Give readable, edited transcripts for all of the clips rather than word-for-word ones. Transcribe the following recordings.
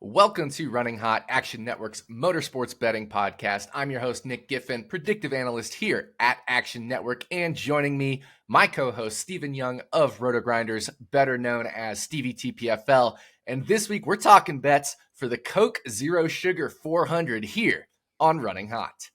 Welcome to Running Hot, Action Network's motorsports betting podcast. I'm your host, Nick Giffen, predictive analyst here at Action Network. And joining me, my co-host, Stephen Young of Roto-Grinders, better known as Stevie TPFL. And this week, we're talking bets for the Coke Zero Sugar 400 here on Running Hot.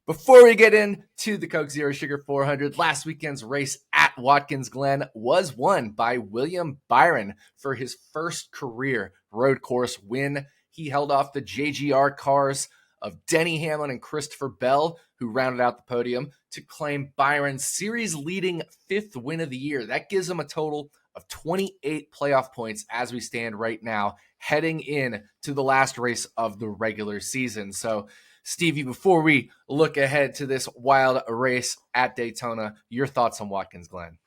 Before we get into the Coke Zero Sugar 400, last weekend's race at Watkins Glen was won by William Byron for his first career road course win. He held off the JGR cars of Denny Hamlin and Christopher Bell, who rounded out the podium to claim Byron's series-leading fifth win of the year. That gives him a total of 28 playoff points as we stand right now, heading in to the last race of the regular season. So, Stevie, before we look ahead to this wild race at Daytona, your thoughts on Watkins Glen?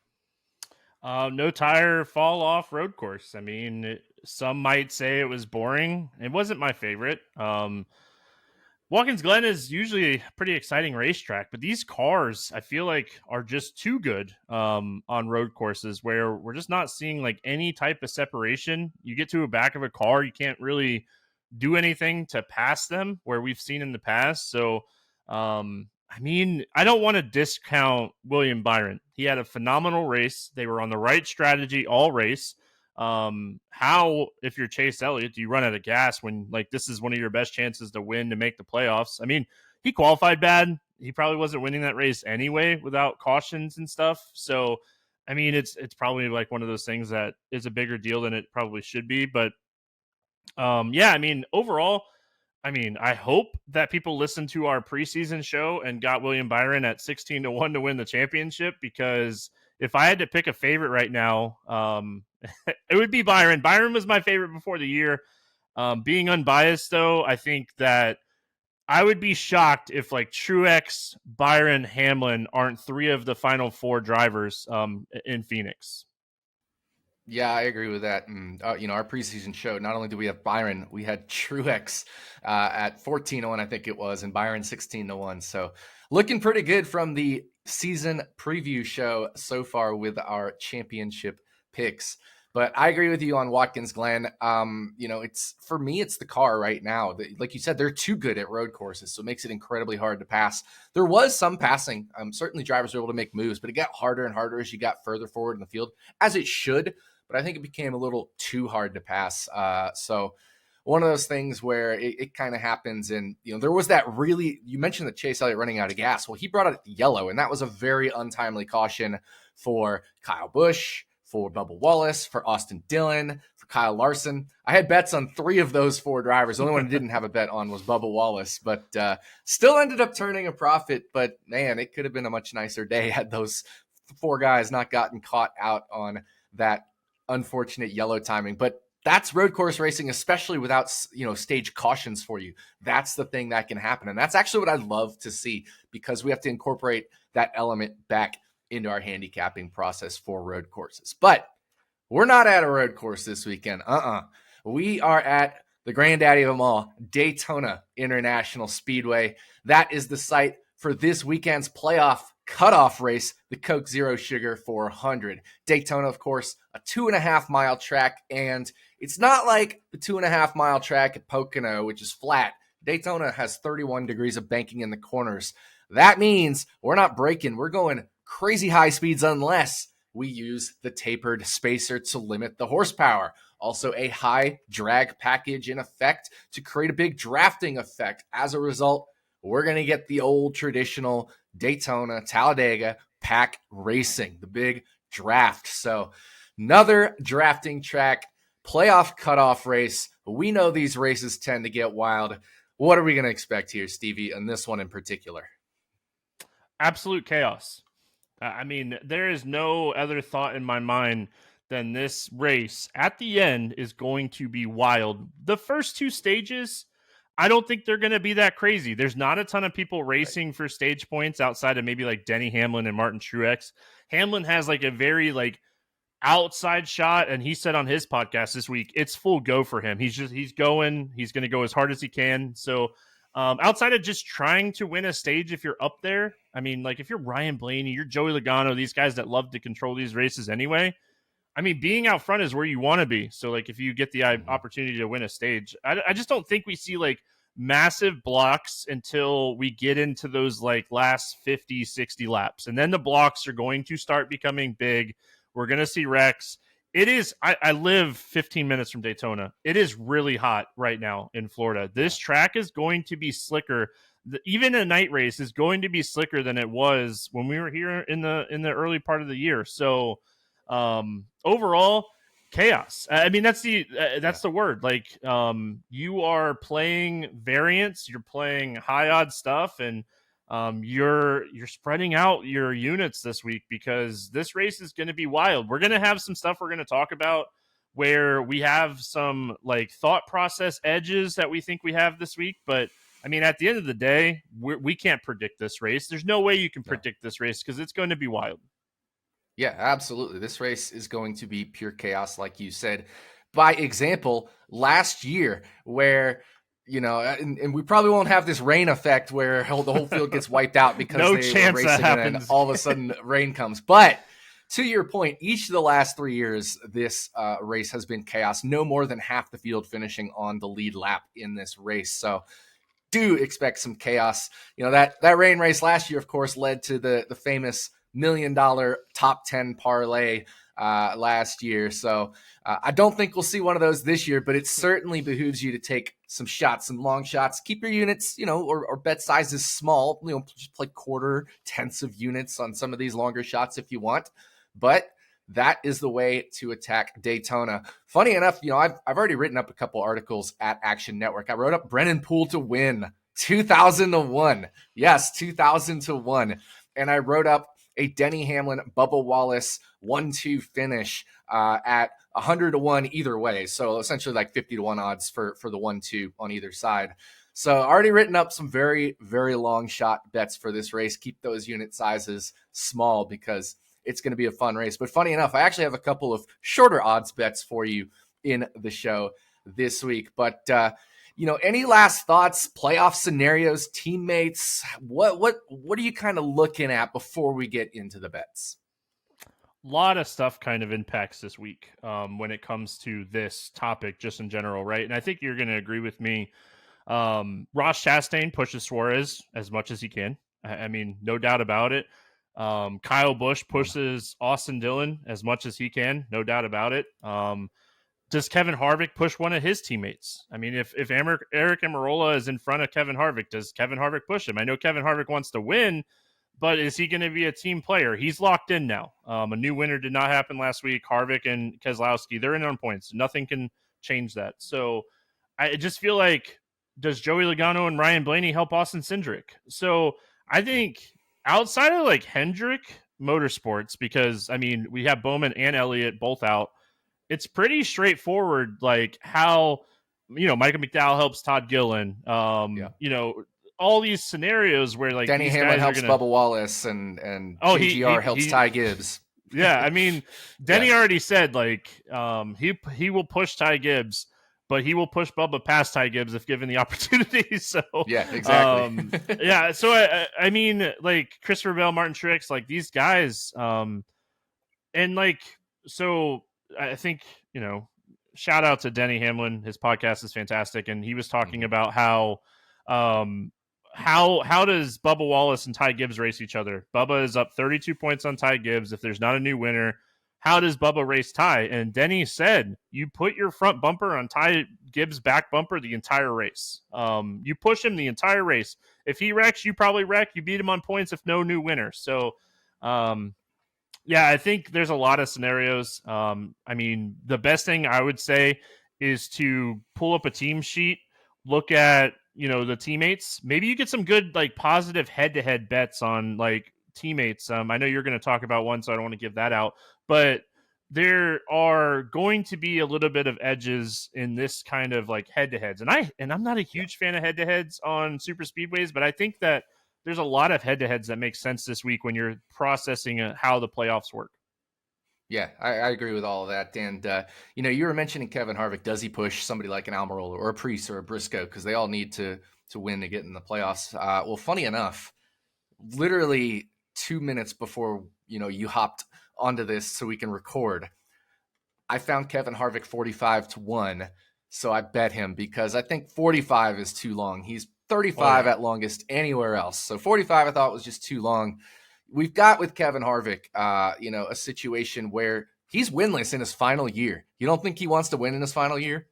No tire fall off road course. I mean, some might say it was boring. It wasn't my favorite. Watkins Glen is usually a pretty exciting racetrack, but these cars, I feel like, are just too good on road courses where we're just not seeing like any type of separation. You get to the back of a car, you can't really do anything to pass them where we've seen in the past. So, I mean, I don't want to discount William Byron. He had a phenomenal race. They were on the right strategy all race. How, if you're Chase Elliott, do you run out of gas when like this is one of your best chances to win, to make the playoffs? I mean, he qualified bad. He probably wasn't winning that race anyway without cautions and stuff. So, I mean, it's probably like one of those things that is a bigger deal than it probably should be. But yeah, I mean, overall, I mean, I hope that people listened to our preseason show and got William Byron at 16-1 to win the championship, because if I had to pick a favorite right now, it would be Byron. Byron was my favorite before the year. Being unbiased, though, I think that I would be shocked if like Truex, Byron, Hamlin aren't three of the final four drivers in Phoenix. Yeah, I agree with that. And, our preseason show, not only do we have Byron, we had Truex at 14-1, I think it was, and Byron 16-1. So looking pretty good from the season preview show so far with our championship picks. But I agree with you on Watkins Glen. It's for me, it's the car right now. Like you said, they're too good at road courses, so it makes it incredibly hard to pass. There was some passing. Certainly drivers were able to make moves, but it got harder and harder as you got further forward in the field, as it should. But I think it became a little too hard to pass. So one of those things where it kind of happens. And, there was that you mentioned the Chase Elliott running out of gas. Well, he brought out yellow, and that was a very untimely caution for Kyle Busch, for Bubba Wallace, for Austin Dillon, for Kyle Larson. I had bets on three of those four drivers. The only one I didn't have a bet on was Bubba Wallace, but still ended up turning a profit. But, man, it could have been a much nicer day had those four guys not gotten caught out on that unfortunate yellow timing. But that's road course racing, especially without stage cautions for you. That's the thing that can happen, and that's actually what I'd love to see, because we have to incorporate that element back into our handicapping process for road courses. But we're not at a road course this weekend. We are at the granddaddy of them all, Daytona International Speedway. That is the site for this weekend's playoff cutoff race, the Coke Zero Sugar 400. Daytona, of course, a 2.5-mile track, and it's not like the 2.5-mile track at Pocono, which is flat. Daytona has 31 degrees of banking in the corners. That means we're not braking. We're going crazy high speeds unless we use the tapered spacer to limit the horsepower. Also, a high drag package in effect to create a big drafting effect. As a result, we're going to get the old traditional Daytona, Talladega pack racing, the big draft. So another drafting track, playoff cutoff race. We know these races tend to get wild. What are we going to expect here, Stevie, on this one in particular? Absolute chaos. I mean, there is no other thought in my mind than this race at the end is going to be wild. The first two stages, I don't think they're going to be that crazy. There's not a ton of people racing for stage points outside of maybe like Denny Hamlin and Martin Truex. Hamlin has like a very like outside shot, and he said on his podcast this week, it's full go for him. He's going to go as hard as he can. So outside of just trying to win a stage, if you're up there, I mean, like if you're Ryan Blaney, you're Joey Logano, these guys that love to control these races anyway, I mean, being out front is where you want to be. So, like, if you get the opportunity to win a stage, I just don't think we see like massive blocks until we get into those like last 50, 60 laps. And then the blocks are going to start becoming big. We're going to see wrecks. It is, I live 15 minutes from Daytona. It is really hot right now in Florida. This track is going to be slicker. Even a night race is going to be slicker than it was when we were here in the early part of the year. So, overall, chaos. I mean, that's the word. Like, you are playing variants, you're playing high odd stuff, and you're spreading out your units this week because this race is going to be wild. We're going to have some stuff we're going to talk about where we have some like thought process edges that we think we have this week, but I mean, at the end of the day, we can't predict this race. There's no way you can predict this race because it's going to be wild. Yeah, absolutely. This race is going to be pure chaos, like you said. By example, last year, where, and we probably won't have this rain effect where the whole field gets wiped out because no they chance were racing that and happens. all of a sudden rain comes. But to your point, each of the last 3 years, this race has been chaos. No more than half the field finishing on the lead lap in this race. So do expect some chaos. That rain race last year, of course, led to the famous $1 million top 10 parlay last year. So I don't think we'll see one of those this year, but it certainly behooves you to take some shots, some long shots. Keep your units, or bet sizes small. Just play quarter, tenths of units on some of these longer shots if you want. But that is the way to attack Daytona. Funny enough, I've already written up a couple articles at Action Network. I wrote up Brennan Poole to win 2001. Yes, 2001. And I wrote up a Denny Hamlin, Bubba Wallace 1-2 finish at 100-1 either way. So essentially like 50-1 odds for the 1-2 on either side. So already written up some very, very long shot bets for this race. Keep those unit sizes small because it's going to be a fun race. But funny enough, I actually have a couple of shorter odds bets for you in the show this week. But, any last thoughts, playoff scenarios, teammates? What are you kind of looking at before we get into the bets? A lot of stuff kind of impacts this week when it comes to this topic just in general, right? And I think you're going to agree with me. Ross Chastain pushes Suarez as much as he can. I mean, no doubt about it. Kyle Busch pushes Austin Dillon as much as he can, no doubt about it. Does Kevin Harvick push one of his teammates? I mean, if Aric Almirola is in front of Kevin Harvick, does Kevin Harvick push him? I know Kevin Harvick wants to win, but is he going to be a team player? He's locked in now. A new winner did not happen last week. Harvick and Keselowski, they're in on points. Nothing can change that. So I just feel like, does Joey Logano and Ryan Blaney help Austin Cindric? So I think outside of like Hendrick Motorsports, because I mean, we have Bowman and Elliott both out. It's pretty straightforward, like how, Michael McDowell helps Todd Gillen. All these scenarios where like Denny Hamlin helps Bubba Wallace and GGR helps Ty Gibbs. Yeah, I mean, Denny already said like he will push Ty Gibbs, but he will push Bubba past Ty Gibbs if given the opportunity. So yeah, exactly. So I mean, like Christopher Bell, Martin Truex, like these guys, and like so I think shout out to Denny Hamlin. His podcast is fantastic, and he was talking about how does Bubba Wallace and Ty Gibbs race each other? Bubba is up 32 points on Ty Gibbs. If there's not a new winner, how does Bubba race Ty? And Denny said, you put your front bumper on Ty Gibbs' back bumper the entire race. You push him the entire race. If he wrecks, you probably wreck. You beat him on points if no new winner. So, I think there's a lot of scenarios. I mean, the best thing I would say is to pull up a team sheet, look at, the teammates. Maybe you get some good, like, positive head-to-head bets on, like, teammates. I know you're going to talk about one, so I don't want to give that out. But there are going to be a little bit of edges in this kind of, like, head-to-heads. And I'm not a huge fan of head-to-heads on super speedways, but I think that there's a lot of head-to-heads that make sense this week when you're processing how the playoffs work. Yeah, I agree with all of that. And, you were mentioning Kevin Harvick. Does he push somebody like an Almirola or a Preece or a Briscoe? Because they all need to win to get in the playoffs. Well, funny enough, literally 2 minutes before, you hopped onto this so we can record, I found Kevin Harvick 45-1. So I bet him because I think 45 is too long. He's Oh 35 yeah. at longest anywhere else. So 45 I thought was just too long. We've got with Kevin Harvick, a situation where he's winless in his final year. You don't think he wants to win in his final year?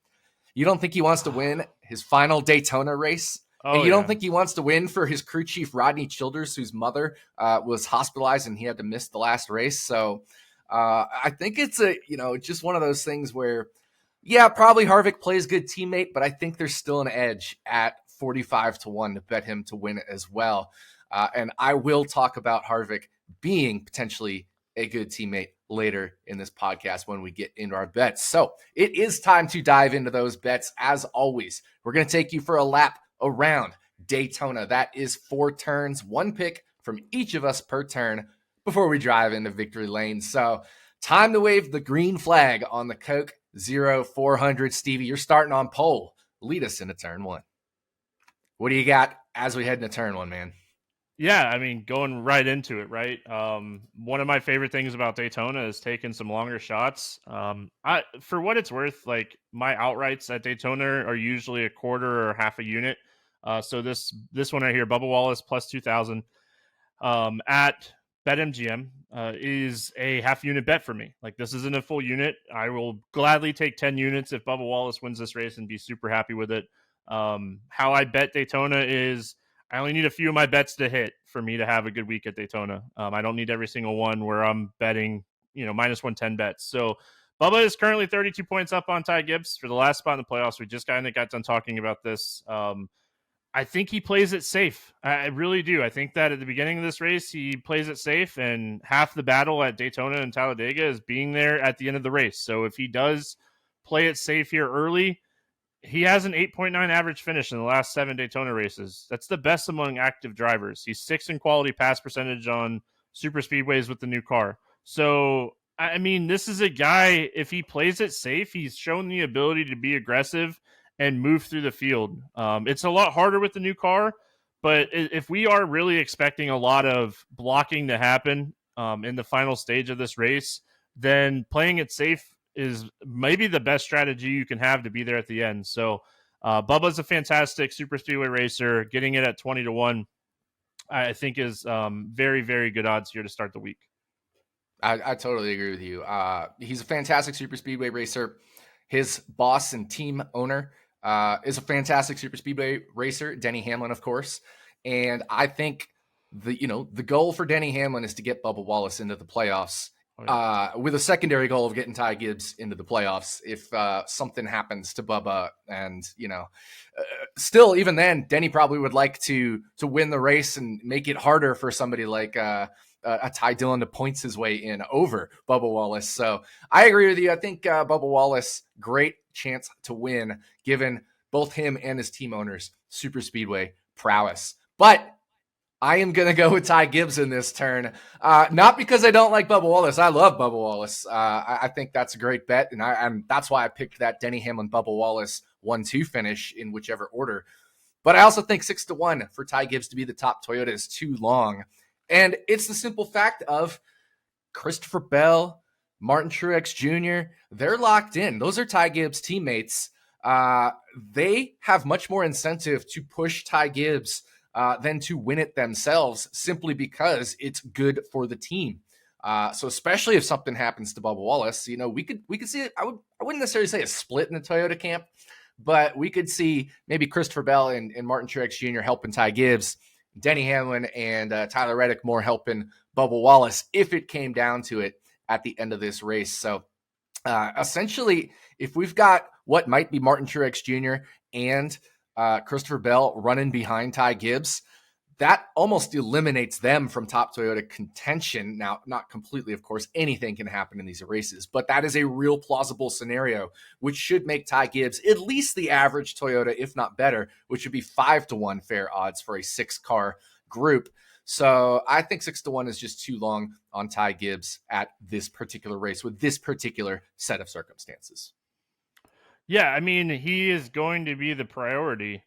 You don't think he wants to win his final Daytona race? And Oh you don't yeah. think he wants to win for his crew chief, Rodney Childers, whose mother was hospitalized and he had to miss the last race. So I think it's just one of those things where, yeah, probably Harvick plays good teammate, but I think there's still an edge at 45-1 to bet him to win it as well. And I will talk about Harvick being potentially a good teammate later in this podcast when we get into our bets. So it is time to dive into those bets. As always, we're going to take you for a lap around Daytona. That is 4 turns, 1 pick from each of us per turn before we drive into victory lane. So time to wave the green flag on the Coke 0400. Stevie, you're starting on pole. Lead us into turn 1. What do you got as we head into turn 1, man? Yeah, I mean, going right into it, right? One of my favorite things about Daytona is taking some longer shots. For what it's worth, like my outrights at Daytona are usually a quarter or half a unit. So this one right here, Bubba Wallace plus 2,000 at BetMGM is a half unit bet for me. Like this isn't a full unit. I will gladly take 10 units if Bubba Wallace wins this race and be super happy with it. How I bet Daytona is I only need a few of my bets to hit for me to have a good week at Daytona. I don't need every single one where I'm betting, minus 110 bets. So Bubba is currently 32 points up on Ty Gibbs for the last spot in the playoffs. We just got done talking about this. I think he plays it safe. I really do. I think that at the beginning of this race, he plays it safe, and half the battle at Daytona and Talladega is being there at the end of the race. So if he does play it safe here early, he has an 8.9 average finish in the last 7 Daytona races. That's the best among active drivers. He's 6th in quality pass percentage on super speedways with the new car. So, I mean, this is a guy, if he plays it safe, he's shown the ability to be aggressive and move through the field. It's a lot harder with the new car, but if we are really expecting a lot of blocking to happen in the final stage of this race, then playing it safe is maybe the best strategy you can have to be there at the end. So Bubba's a fantastic super speedway racer. Getting it at 20-1, I think is very, very good odds here to start the week. I totally agree with you. He's a fantastic super speedway racer. His boss and team owner is a fantastic super speedway racer, Denny Hamlin, of course. And I think the goal for Denny Hamlin is to get Bubba Wallace into the playoffs. Oh, yeah. With a secondary goal of getting Ty Gibbs into the playoffs if something happens to Bubba. And, still, even then, Denny probably would like to win the race and make it harder for somebody like a Ty Dillon to points his way in over Bubba Wallace. So I agree with you. I think Bubba Wallace, great chance to win given both him and his team owners super speedway prowess. But I am going to go with Ty Gibbs in this turn. Not because I don't like Bubba Wallace. I love Bubba Wallace. I think that's a great bet. And that's why I picked that Denny Hamlin, Bubba Wallace 1-2 finish in whichever order. But I also think 6-1 for Ty Gibbs to be the top Toyota is too long. And it's the simple fact of Christopher Bell, Martin Truex Jr., they're locked in. Those are Ty Gibbs' teammates. They have much more incentive to push Ty Gibbs than to win it themselves simply because it's good for the team. So especially if something happens to Bubba Wallace, we could see it. I wouldn't necessarily say a split in the Toyota camp, but we could see maybe Christopher Bell and Martin Truex Jr. helping Ty Gibbs, Denny Hamlin and Tyler Reddick more helping Bubba Wallace if it came down to it at the end of this race. So essentially, if we've got what might be Martin Truex Jr. and Christopher Bell running behind Ty Gibbs, that almost eliminates them from top Toyota contention. Now, not completely, of course, anything can happen in these races, but that is a real plausible scenario, which should make Ty Gibbs at least the average Toyota, if not better, which would be 5-1 fair odds for a 6-car group. So I think 6-1 is just too long on Ty Gibbs at this particular race with this particular set of circumstances. Yeah, I mean, he is going to be the priority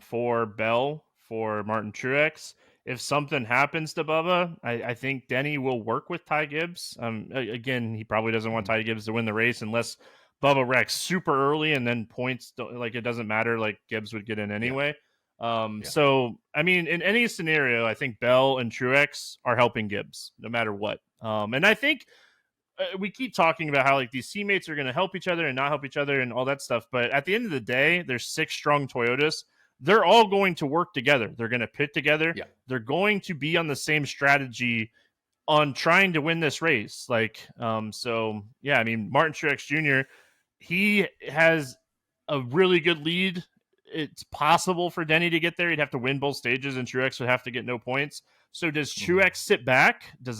for Bell, for Martin Truex, if something happens to Bubba, I think Denny will work with Ty Gibbs. Again, he probably doesn't want Ty Gibbs to win the race unless Bubba wrecks super early and then points like it doesn't matter. Like Gibbs would get in Yeah. anyway. Yeah. So I mean, in any scenario, I think Bell and Truex are helping Gibbs no matter what. And I think we keep talking about how like these teammates are going to help each other and not help each other and all that stuff. But at the end of the day, there's 6 strong Toyotas. They're all going to work together. They're going to pit together. Yeah. They're going to be on the same strategy on trying to win this race. Like, so yeah, I mean, Martin Truex Jr., he has a really good lead. It's possible for Denny to get there. He'd have to win both stages, and Truex would have to get no points. So does Truex sit back? Does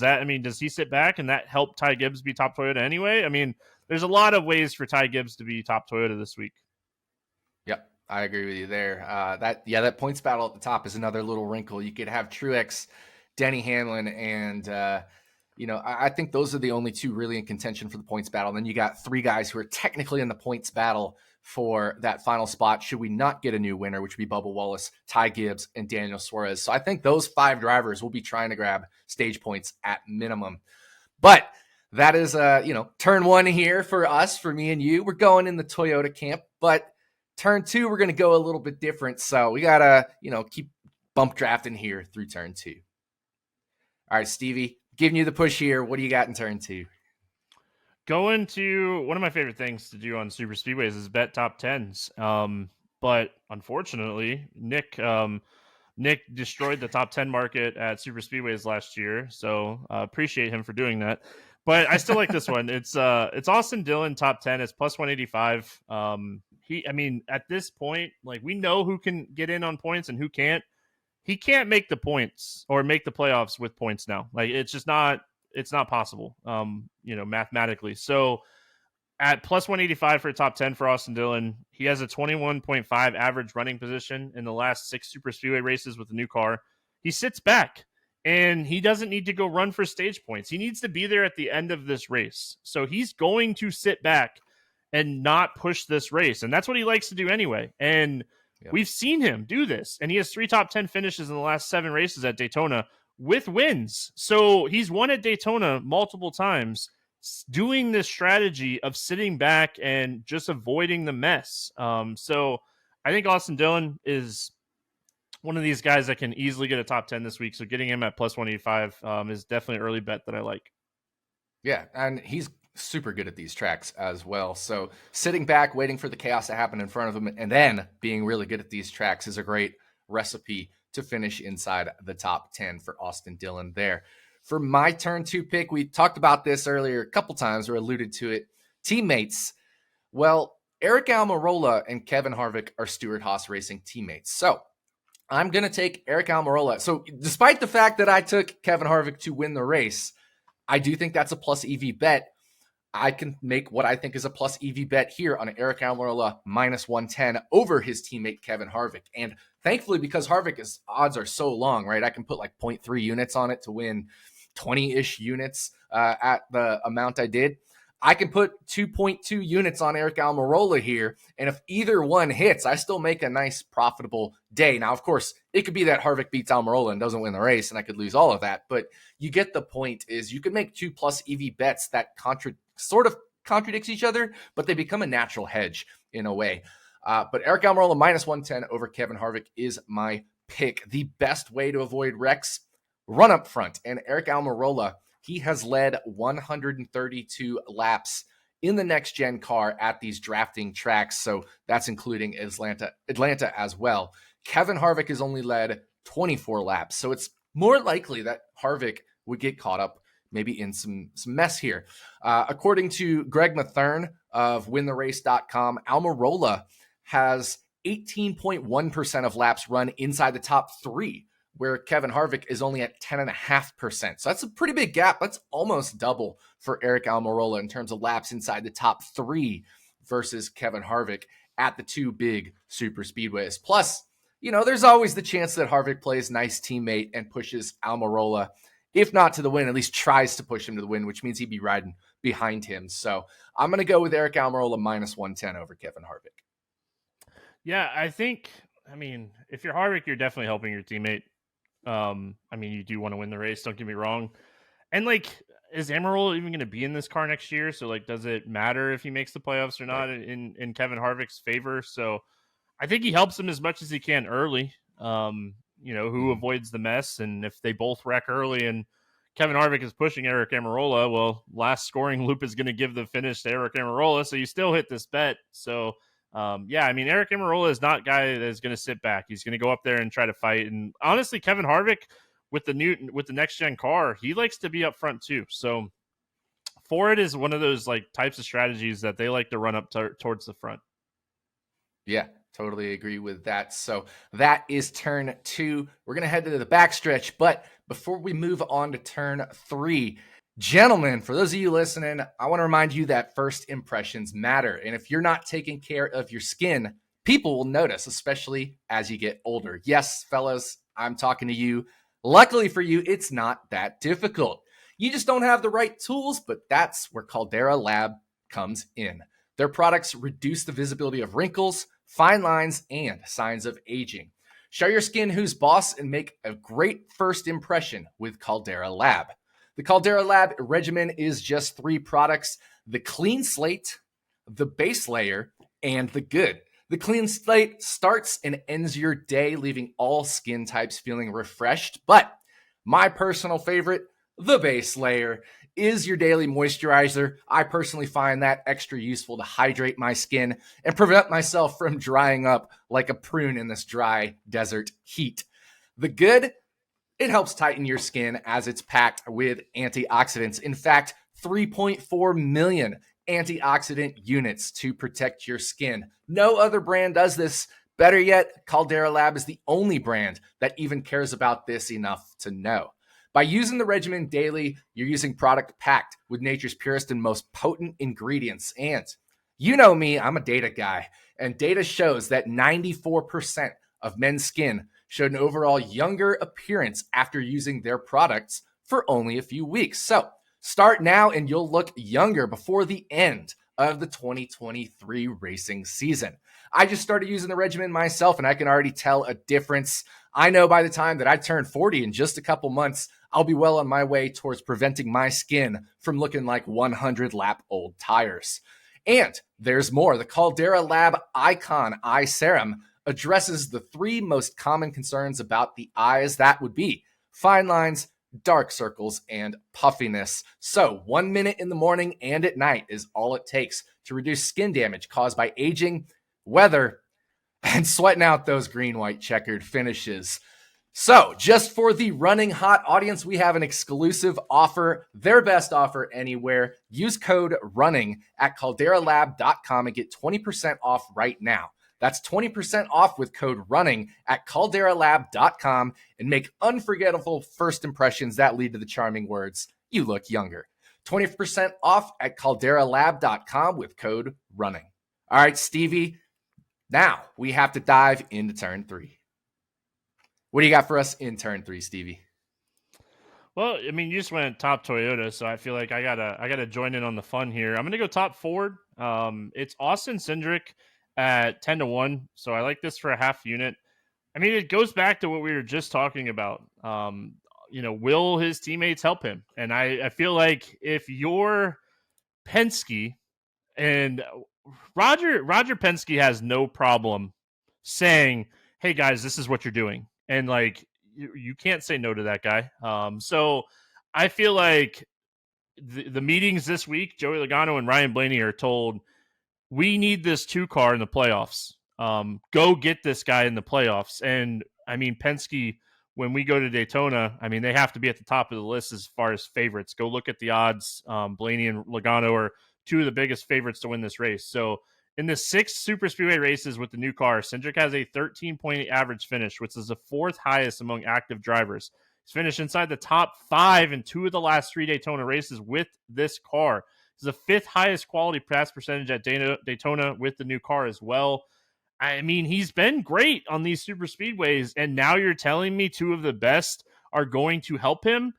he sit back and that help Ty Gibbs be top Toyota anyway? I mean, there's a lot of ways for Ty Gibbs to be top Toyota this week. Yep, I agree with you there. That points battle at the top is another little wrinkle. You could have Truex, Denny Hamlin, and I think those are the only 2 really in contention for the points battle. And then you got 3 guys who are technically in the points battle for that final spot should we not get a new winner, which would be Bubba Wallace, Ty Gibbs, and Daniel Suarez. So I think those 5 drivers will be trying to grab stage points at minimum. But that is, turn 1 here for us, for me and you. We're going in the Toyota camp, but turn 2, we're going to go a little bit different. So we got to, keep bump drafting here through turn 2. All right, Stevie, giving you the push here. What do you got in turn 2? Going to one of my favorite things to do on super speedways is bet top 10s. But unfortunately, Nick destroyed the top 10 market at super speedways last year. So appreciate him for doing that. But I still like this one. It's Austin Dillon top 10. It's plus 185. At this point, like we know who can get in on points and who can't. He can't make the points or make the playoffs with points now. Like it's just not. It's not possible, mathematically. So at plus 185 for a top 10 for Austin Dillon, he has a 21.5 average running position in the last 6 super speedway races with the new car. He sits back and he doesn't need to go run for stage points. He needs to be there at the end of this race. So he's going to sit back and not push this race. And that's what he likes to do anyway. And we've seen him do this. And he has 3 top 10 finishes in the last 7 races at Daytona with wins. So he's won at Daytona multiple times doing this strategy of sitting back and just avoiding the mess. So I think Austin Dillon is one of these guys that can easily get a top 10 this week. So getting him at plus 185 is definitely an early bet that I like. Yeah, and he's super good at these tracks as well. So sitting back, waiting for the chaos to happen in front of him, and then being really good at these tracks is a great recipe to finish inside the top 10 for Austin Dillon there. For my turn 2 pick, we talked about this earlier a couple times or alluded to it. Teammates. Well, Aric Almirola and Kevin Harvick are Stewart-Haas Racing teammates. So I'm going to take Aric Almirola. So despite the fact that I took Kevin Harvick to win the race, I do think that's a plus EV bet. I can make what I think is a plus EV bet here on Aric Almirola minus 110 over his teammate Kevin Harvick. And thankfully, because Harvick's odds are so long, right, I can put like 0.3 units on it to win 20-ish units at the amount I did. I can put 2.2 units on Aric Almirola here, and if either one hits, I still make a nice profitable day. Now, of course, it could be that Harvick beats Almirola and doesn't win the race, and I could lose all of that, but you get the point is you can make 2 plus EV bets that sort of contradicts each other, but they become a natural hedge in a way. But Aric Almirola minus 110 over Kevin Harvick is my pick. The best way to avoid wrecks, run up front. And Aric Almirola, he has led 132 laps in the next gen car at these drafting tracks. So that's including Atlanta as well. Kevin Harvick has only led 24 laps. So it's more likely that Harvick would get caught up maybe in some mess here. According to Greg Mathern of wintherace.com, Almirola has 18.1% of laps run inside the top 3, where Kevin Harvick is only at 10.5%. So that's a pretty big gap. That's almost double for Aric Almirola in terms of laps inside the top 3 versus Kevin Harvick at the 2 big super speedways. Plus, there's always the chance that Harvick plays nice teammate and pushes Almirola, if not to the win, at least tries to push him to the win, which means he'd be riding behind him. So I'm going to go with Aric Almirola minus 110 over Kevin Harvick. Yeah, if you're Harvick, you're definitely helping your teammate. I mean, you do want to win the race, don't get me wrong. And like, is Almirola even going to be in this car next year? So like, does it matter if he makes the playoffs or Right. not in Kevin Harvick's favor? So I think he helps him as much as he can early. Who Mhm. avoids the mess, and if they both wreck early and Kevin Harvick is pushing Aric Almirola, well, last scoring loop is going to give the finish to Aric Almirola, so you still hit this bet. So, I mean, Aric Almirola is not a guy that is going to sit back. He's going to go up there and try to fight. And honestly, Kevin Harvick with the next gen car, he likes to be up front too. So, Ford is one of those like types of strategies that they like to run up towards the front. Yeah, totally agree with that. So that is turn 2. We're going to head to the backstretch. But before we move on to turn 3, gentlemen, for those of you listening, I want to remind you that first impressions matter. And if you're not taking care of your skin, people will notice, especially as you get older. Yes, fellas, I'm talking to you. Luckily for you, it's not that difficult. You just don't have the right tools, but that's where Caldera Lab comes in. Their products reduce the visibility of wrinkles, fine lines, and signs of aging. Show your skin who's boss and make a great first impression with Caldera Lab. The Caldera Lab regimen is just 3 products: the clean slate, the base layer, and the good. The clean slate starts and ends your day, leaving all skin types feeling refreshed. But my personal favorite, the base layer, is your daily moisturizer. I personally find that extra useful to hydrate my skin and prevent myself from drying up like a prune in this dry desert heat. The good, it helps tighten your skin as it's packed with antioxidants. In fact, 3.4 million antioxidant units to protect your skin. No other brand does this. Better yet, Caldera Lab is the only brand that even cares about this enough to know. By using the regimen daily, you're using product packed with nature's purest and most potent ingredients. And you know me, I'm a data guy, and data shows that 94% of men's skin showed an overall younger appearance after using their products for only a few weeks. So start now and you'll look younger before the end of the 2023 racing season. I just started using the regimen myself and I can already tell a difference. I know by the time that I turn 40 in just a couple months, I'll be well on my way towards preventing my skin from looking like 100 lap old tires. And there's more. The Caldera Lab Icon Eye Serum addresses the 3 most common concerns about the eyes. That would be fine lines, dark circles, and puffiness. So 1 minute in the morning and at night is all it takes to reduce skin damage caused by aging, weather, and sweating out those green-white checkered finishes. So, just for the running hot audience, we have an exclusive offer, their best offer anywhere. Use code RUNNING at calderalab.com and get 20% off right now. That's 20% off with code RUNNING at calderalab.com and make unforgettable first impressions that lead to the charming words, "You look younger." 20% off at calderalab.com with code RUNNING. All right, Stevie, now we have to dive into turn 3. What do you got for us in turn 3, Stevie? Well, I mean, you just went top Toyota, so I feel like I gotta join in on the fun here. I'm gonna go top Ford. It's Austin Cindric at 10-1, so I like this for a half unit. I mean, it goes back to what we were just talking about. Will his teammates help him? And I feel like if you're Penske and Roger Penske has no problem saying, "Hey guys, this is what you're doing," and like you can't say no to that guy. So I feel like the meetings this week, Joey Logano and Ryan Blaney are told, we need this 2 car in the playoffs. Go get this guy in the playoffs. And I mean, Penske, when we go to Daytona, I mean, they have to be at the top of the list as far as favorites. Go look at the odds. Blaney and Logano are 2 of the biggest favorites to win this race. So in the 6 super speedway races with the new car, Cindric has a 13.8 average finish, which is the 4th highest among active drivers. He's finished inside the top 5 in 2 of the last 3 Daytona races with this car. This is the 5th highest quality pass percentage at Daytona with the new car as well. I mean, he's been great on these super speedways, and now you're telling me 2 of the best are going to help him?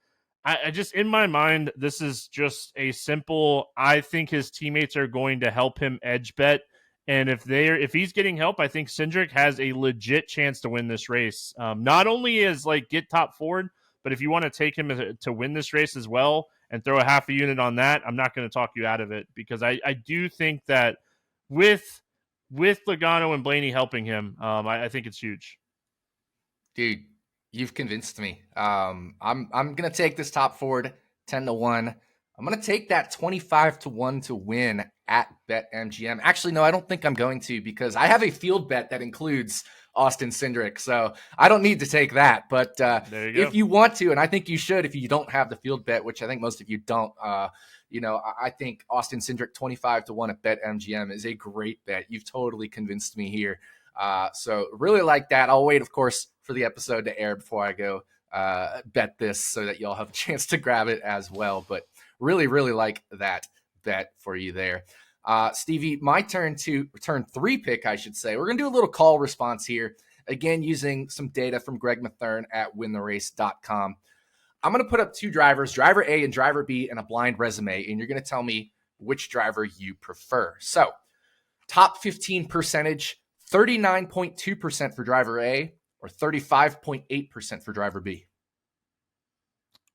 I just, in my mind, this is just a simple, I think his teammates are going to help him edge bet, And if he's getting help, I think Cindric has a legit chance to win this race. Not only as like get top forward, but if you want to take him to win this race as well and throw a half a unit on that, I'm not going to talk you out of it, because I do think that with Logano and Blaney helping him, I think it's huge. Dude, you've convinced me. I'm gonna take this top forward 10-1. I'm gonna take that 25-1 to win at BetMGM. Actually, no, I don't think I'm going to, because I have a field bet that includes Austin Cindric, so I don't need to take that. But if you want to, and I think you should, if you don't have the field bet, which I think most of you don't, I think Austin Cindric 25-1 at BetMGM is a great bet. You've totally convinced me here. So really like that. I'll wait, of course, for the episode to air before I go bet this, so that y'all have a chance to grab it as well. But really, really like that bet for you there. Stevie, my turn 3 pick, I should say. We're going to do a little call response here. Again, using some data from Greg Mathern at wintherace.com. I'm going to put up 2 drivers, driver A and driver B, in a blind resume, and you're going to tell me which driver you prefer. So, top 15 percentage, 39.2% for driver A or 35.8% for driver B?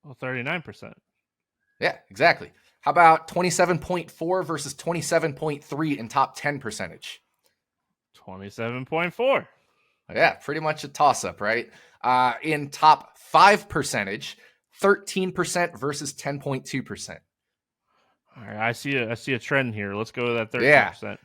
Well, 39%. Yeah, exactly. How about 27.4 versus 27.3 in top 10 percentage? 27.4. Yeah, pretty much a toss-up, right? In top 5 percentage, 13% versus 10.2%. All right, I see a trend here. Let's go to that 13%.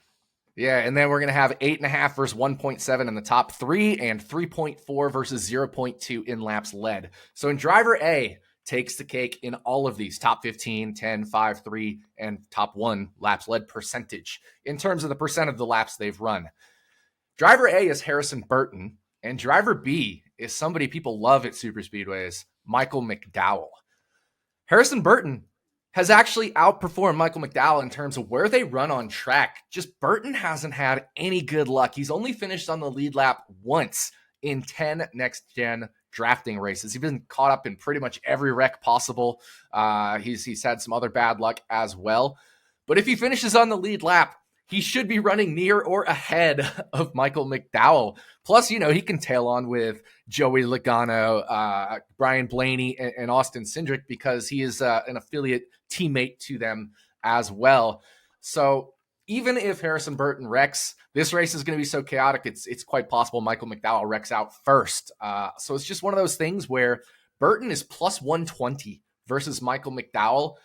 Yeah, and then we're going to have 8.5 versus 1.7 in the top 3, and 3.4 versus 0.2 in laps led. So in driver A, takes the cake in all of these top 15, 10, 5, 3, and top 1 laps led percentage in terms of the percent of the laps they've run. Driver A is Harrison Burton, and driver B is somebody people love at super speedways, Michael McDowell. Harrison Burton has actually outperformed Michael McDowell in terms of where they run on track. Just Burton hasn't had any good luck. He's only finished on the lead lap once in 10 next-gen drafting races. He's been caught up in pretty much every wreck possible. He's had some other bad luck as well. But if he finishes on the lead lap, he should be running near or ahead of Michael McDowell. Plus, he can tail on with Joey Logano, Brian Blaney, and Austin Cindric, because he is an affiliate teammate to them as well. So even if Harrison Burton wrecks, this race is going to be so chaotic, it's quite possible Michael McDowell wrecks out first. So it's just one of those things where Burton is plus 120 versus Michael McDowell.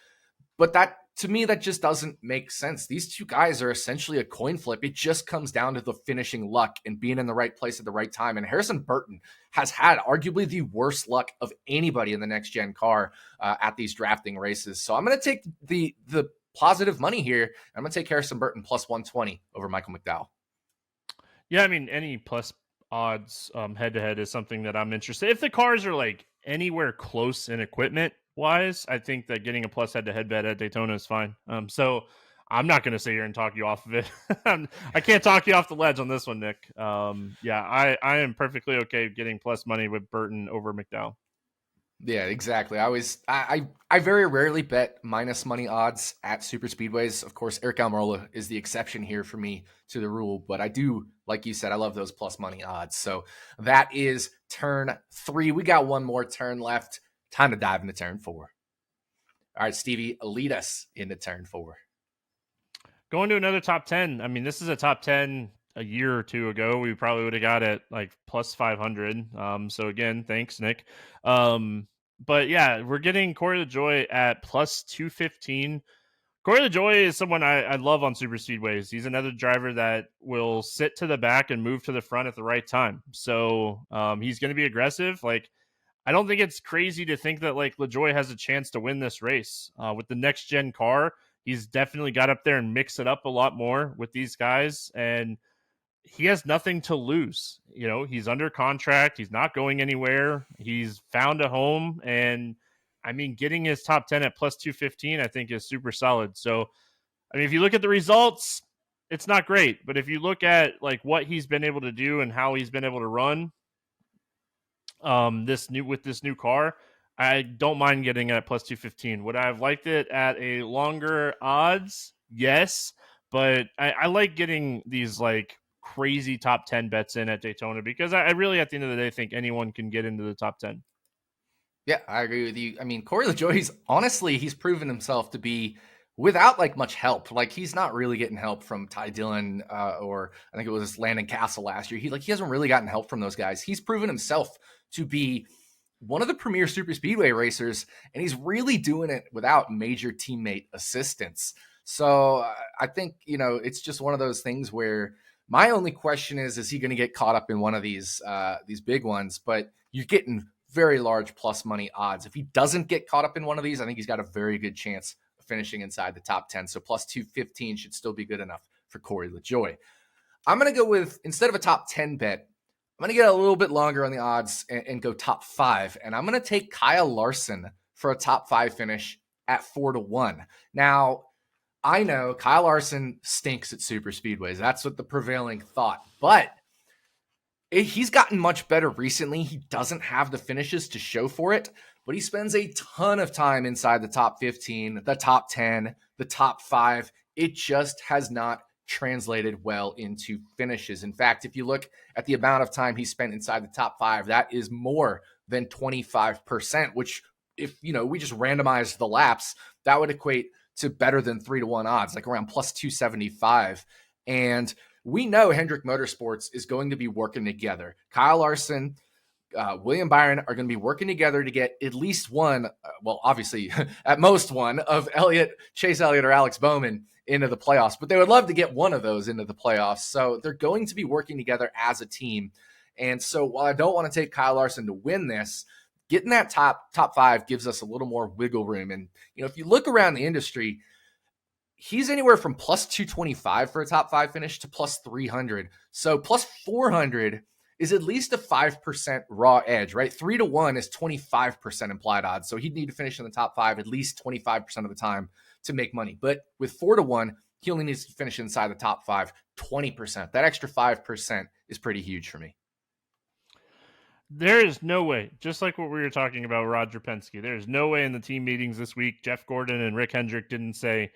But that, to me, that just doesn't make sense. These two guys are essentially a coin flip. It just comes down to the finishing luck and being in the right place at the right time. And Harrison Burton has had arguably the worst luck of anybody in the next gen car at these drafting races. So I'm going to take the positive money here. I'm going to take Harrison Burton plus 120 over Michael McDowell. Yeah, I mean, any plus odds head-to-head is something that I'm interested in. If the cars are like anywhere close in equipment wise, I think that getting a plus head-to-head bet at Daytona is fine. So I'm not going to sit here and talk you off of it. I can't talk you off the ledge on this one, Nick. I am perfectly okay getting plus money with Burton over McDowell. Yeah, exactly. I very rarely bet minus money odds at super speedways. Of course, Aric Almirola is the exception here for me to the rule, but I do, like you said, I love those plus money odds. So that is turn 3. We got one more turn left. Time to dive into turn 4. All right, Stevie, lead us into turn 4. Going to another top 10. I mean, this is a top 10 a year or two ago. We probably would have got it like plus 500. So again, thanks, Nick. But yeah, we're getting Corey Lajoie at plus 215. Corey Lajoie is someone I love on super speedways. He's another driver that will sit to the back and move to the front at the right time. So he's going to be aggressive. Like, I don't think it's crazy to think that like Lajoie has a chance to win this race with the next gen car. He's definitely got up there and mixed it up a lot more with these guys, and he has nothing to lose. He's under contract. He's not going anywhere. He's found a home. And I mean, getting his top 10 at plus 215, I think is super solid. So, I mean, if you look at the results, it's not great, but if you look at like what he's been able to do and how he's been able to run this new car, I don't mind getting it at plus 215. Would I have liked it at a longer odds? Yes. But I like getting these like crazy top 10 bets in at Daytona because I really, at the end of the day, think anyone can get into the top 10. Yeah, I agree with you. I mean, Corey LaJoie's honestly, he's proven himself to be without like much help. Like he's not really getting help from Ty Dillon or I think it was Landon Castle last year. He hasn't really gotten help from those guys. He's proven himself to be one of the premier super speedway racers, and he's really doing it without major teammate assistance. So I think it's just one of those things where my only question is he going to get caught up in one of these big ones? But you're getting very large plus money odds. If he doesn't get caught up in one of these, I think he's got a very good chance of finishing inside the top 10. So plus 215 should still be good enough for Corey LaJoie. I'm going to go with, instead of a top 10 bet, I'm going to get a little bit longer on the odds and go top 5. And I'm going to take Kyle Larson for a top 5 finish at 4-1. Now, I know Kyle Larson stinks at super speedways. That's what the prevailing thought. But he's gotten much better recently. He doesn't have the finishes to show for it, but he spends a ton of time inside the top 15, the top 10, the top 5. It just has not translated well into finishes. In fact, if you look at the amount of time he spent inside the top 5, that is more than 25%, which if we just randomized the laps, that would equate to better than 3-1 odds, like around plus 275. And we know Hendrick Motorsports is going to be working together. Kyle Larson, William Byron are going to be working together to get at least one, well, obviously at most one of Chase Elliott or Alex Bowman into the playoffs, but they would love to get one of those into the playoffs. So they're going to be working together as a team. And so while I don't want to take Kyle Larson to win this, getting that top 5 gives us a little more wiggle room. And, if you look around the industry, he's anywhere from plus 225 for a top 5 finish to plus 300. So plus 400 is at least a 5% raw edge, right? 3-1 is 25% implied odds. So he'd need to finish in the top 5 at least 25% of the time to make money. But with 4-1, he only needs to finish inside the top 5 20%. That extra 5% is pretty huge for me. There is no way, just like what we were talking about Roger Penske, there is no way in the team meetings this week, Jeff Gordon and Rick Hendrick didn't say,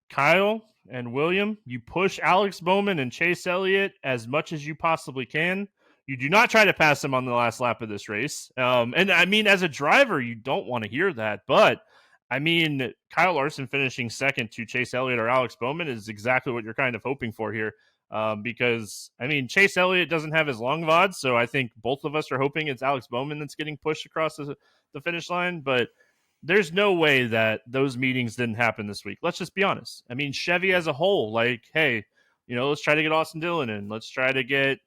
Kyle and William, you push Alex Bowman and Chase Elliott as much as you possibly can. You do not try to pass them on the last lap of this race. And I mean, as a driver, you don't want to hear that. But I mean, Kyle Larson finishing second to Chase Elliott or Alex Bowman is exactly what you're kind of hoping for here. Because, I mean, Chase Elliott doesn't have as long of odds. So I think both of us are hoping it's Alex Bowman that's getting pushed across the finish line. But there's no way that those meetings didn't happen this week. Let's just be honest. I mean, Chevy as a whole, like, hey, let's try to get Austin Dillon in. Let's try to get,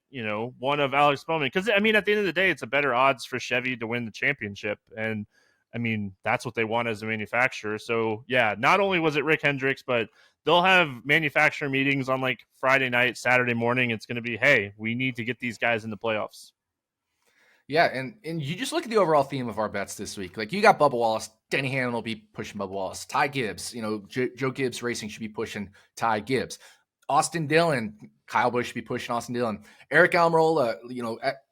one of Alex Bowman. Because, I mean, at the end of the day, it's a better odds for Chevy to win the championship. And, I mean, that's what they want as a manufacturer. So, yeah, not only was it Rick Hendricks, but they'll have manufacturer meetings on, like, Friday night, Saturday morning. It's going to be, hey, we need to get these guys in the playoffs. Yeah, and you just look at the overall theme of our bets this week. Like, you got Bubba Wallace. Denny Hamlin will be pushing Bubba Wallace. Ty Gibbs, Joe Gibbs Racing should be pushing Ty Gibbs. Austin Dillon, Kyle Busch should be pushing Austin Dillon. Aric Almirola,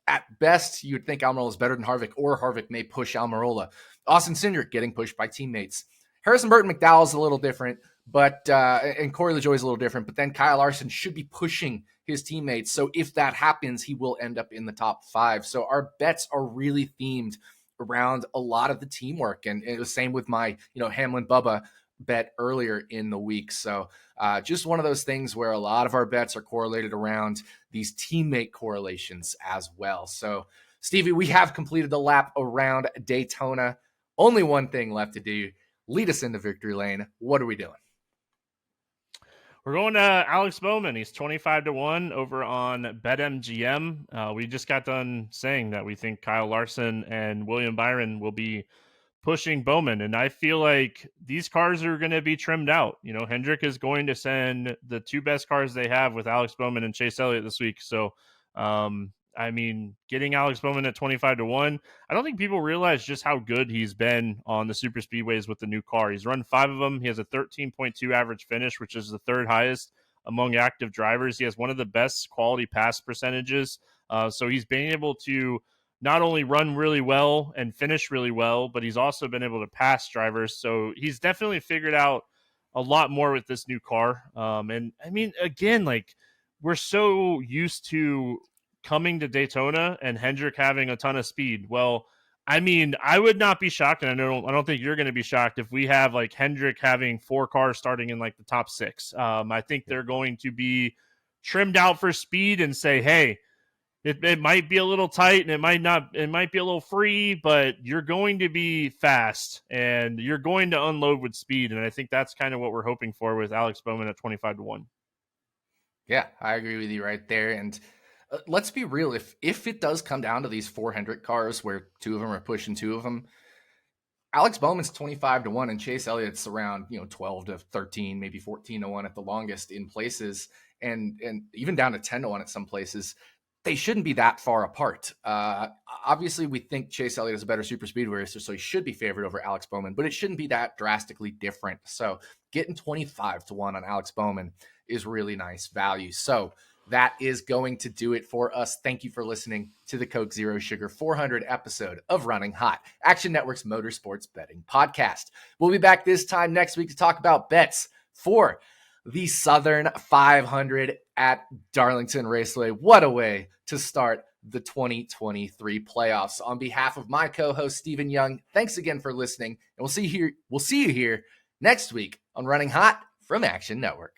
at best, you'd think Almirola is better than Harvick, or Harvick may push Almirola. Austin Cindric getting pushed by teammates. Harrison Burton McDowell's a little different, but and Corey LaJoie is a little different, but then Kyle Larson should be pushing his teammates. So if that happens, he will end up in the top 5. So our bets are really themed around a lot of the teamwork. And it was same with my, Hamlin Bubba bet earlier in the week. So just one of those things where a lot of our bets are correlated around these teammate correlations as well. So Stevie, we have completed the lap around Daytona. Only one thing left to do. Lead us into victory lane. What are we doing? We're going to Alex Bowman. He's 25-1 over on BetMGM. We just got done saying that we think Kyle Larson and William Byron will be pushing Bowman. And I feel like these cars are going to be trimmed out. Hendrick is going to send the 2 best cars they have with Alex Bowman and Chase Elliott this week. So, I mean, getting Alex Bowman at 25-1, I don't think people realize just how good he's been on the super speedways with the new car. He's run 5 of them. He has a 13.2 average finish, which is the 3rd highest among active drivers. He has one of the best quality pass percentages. So he's been able to not only run really well and finish really well, but he's also been able to pass drivers. So he's definitely figured out a lot more with this new car. And I mean, again, like we're so used to coming to Daytona and Hendrick having a ton of speed. Well, I mean, I would not be shocked, and I don't think you're going to be shocked if we have like Hendrick having 4 cars starting in like the top 6. I think they're going to be trimmed out for speed and say, hey, it might be a little tight and it might be a little free, but you're going to be fast and you're going to unload with speed. And I think that's kind of what we're hoping for with Alex Bowman at 25-1. Yeah, I agree with you right there. And let's be real. If it does come down to these 400 cars where 2 of them are pushing 2 of them, Alex Bowman's 25-1 and Chase Elliott's around 12 to 13, maybe 14-1 at the longest in places, and even down to 10-1 at some places. They shouldn't be that far apart. Obviously, we think Chase Elliott is a better super speedway racer, so he should be favored over Alex Bowman, but it shouldn't be that drastically different. So getting 25-1 on Alex Bowman is really nice value. So that is going to do it for us. Thank you for listening to the Coke Zero Sugar 400 episode of Running Hot, Action Network's motorsports betting podcast. We'll be back this time next week to talk about bets for the Southern 500 at Darlington Raceway. What a way to start the 2023 playoffs. On behalf of my co-host Stephen Young, thanks again for listening, and we'll see you here next week on Running Hot from Action Network.